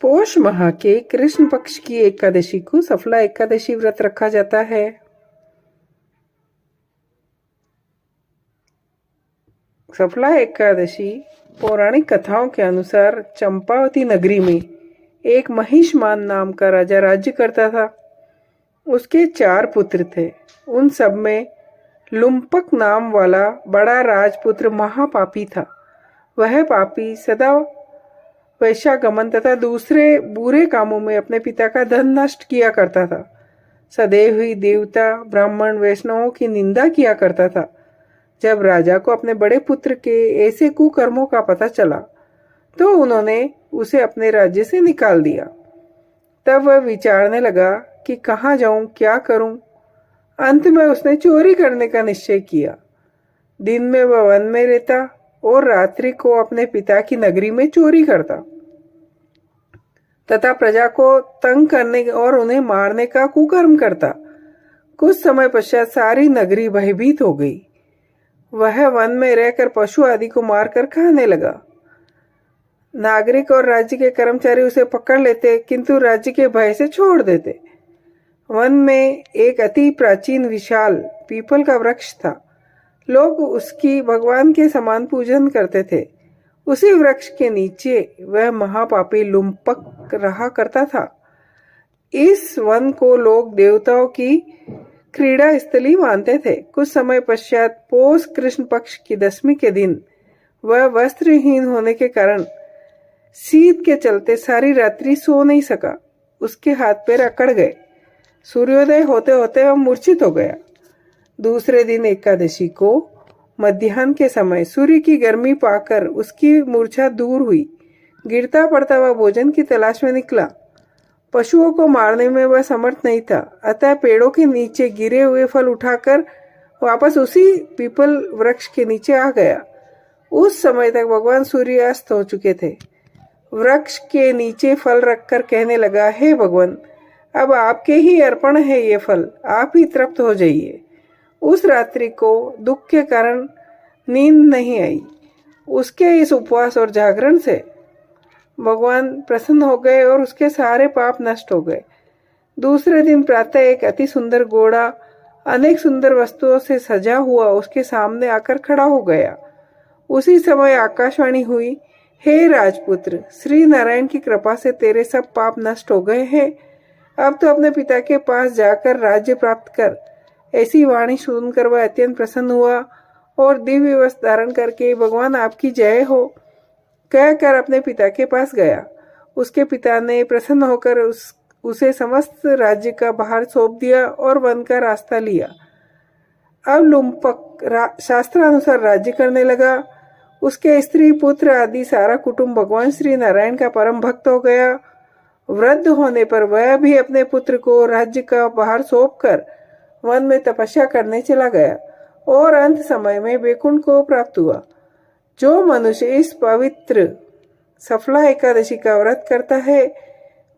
पौष माह के कृष्ण पक्ष की एकादशी को सफला एकादशी व्रत रखा जाता है। सफला एकादशी पौराणिक कथाओं के अनुसार चंपावती नगरी में एक महिषमान नाम का राजा राज्य करता था। उसके 4 पुत्र थे। उन सब में लुम्पक नाम वाला बड़ा राजपुत्र महापापी था। वह पापी सदा वैश्यागमन तथा दूसरे बुरे कामों में अपने पिता का धन नष्ट किया करता था। सदैव ही देवता, ब्राह्मण, वैष्णवों की निंदा किया करता था। जब राजा को अपने बड़े पुत्र के ऐसे कुकर्मों का पता चला तो उन्होंने उसे अपने राज्य से निकाल दिया। तब वह विचारने लगा कि कहाँ जाऊं, क्या करूं। अंत में उसने चोरी करने का निश्चय किया। दिन में वह वन में रहता और रात्रि को अपने पिता की नगरी में चोरी करता तथा प्रजा को तंग करने और उन्हें मारने का कुकर्म करता। कुछ समय पश्चात सारी नगरी भयभीत हो गई। वह वन में रहकर पशु आदि को मारकर खाने लगा। नागरिक और राज्य के कर्मचारी उसे पकड़ लेते, किंतु राज्य के भय से छोड़ देते। वन में एक अति प्राचीन विशाल पीपल का वृक्ष था। लोग उसकी भगवान के समान पूजन करते थे। उसी वृक्ष के नीचे वह महापापी लुम्पक रहा करता था। इस वन को लोग देवताओं की क्रीड़ा स्थली मानते थे। कुछ समय पश्चात पौष कृष्ण पक्ष की 10वीं के दिन वह वस्त्रहीन होने के कारण शीत के चलते सारी रात्रि सो नहीं सका। उसके हाथ पैर अकड़ गए। सूर्योदय होते होते वह मूर्छित हो गया। दूसरे दिन एकादशी को मध्याह्न के समय सूर्य की गर्मी पाकर उसकी मूर्छा दूर हुई। गिरता पड़ता वह भोजन की तलाश में निकला। पशुओं को मारने में वह समर्थ नहीं था, अतः पेड़ों के नीचे गिरे हुए फल उठाकर वापस उसी पीपल वृक्ष के नीचे आ गया। उस समय तक भगवान सूर्यास्त हो चुके थे। वृक्ष के नीचे फल रखकर कहने लगा, हे भगवान, अब आपके ही अर्पण है ये फल, आप ही तृप्त हो जाइए। उस रात्रि को दुख के कारण नींद नहीं आई। उसके इस उपवास और जागरण से भगवान प्रसन्न हो गए और उसके सारे पाप नष्ट हो गए। दूसरे दिन प्रातः एक अति सुंदर घोड़ा अनेक सुंदर वस्तुओं से सजा हुआ उसके सामने आकर खड़ा हो गया। उसी समय आकाशवाणी हुई, हे राजपुत्र, श्री नारायण की कृपा से तेरे सब पाप नष्ट हो गए हैं। अब तो अपने पिता के पास जाकर राज्य प्राप्त कर। ऐसी वाणी सुनकर वह अत्यंत प्रसन्न हुआ और दिव्य वस्त्र धारण करके भगवान आपकी जय हो कहकर अपने पिता के पास गया। उसके पिता ने प्रसन्न होकर उसे समस्त राज्य का भार सौंप दिया और वन का रास्ता लिया। अब लुम्पक शास्त्रानुसार राज्य करने लगा। उसके स्त्री, पुत्र आदि सारा कुटुंब भगवान श्री नारायण का परम भक्त हो गया। वृद्ध होने पर वह भी अपने पुत्र को राज्य का भार सौंपकर वन में तपस्या करने चला गया और अंत समय में वैकुंठ को प्राप्त हुआ। जो मनुष्य इस पवित्र सफला एकादशी का व्रत करता है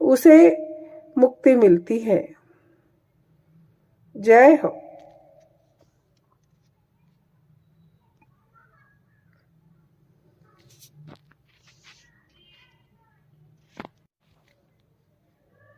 उसे मुक्ति मिलती है। जय हो।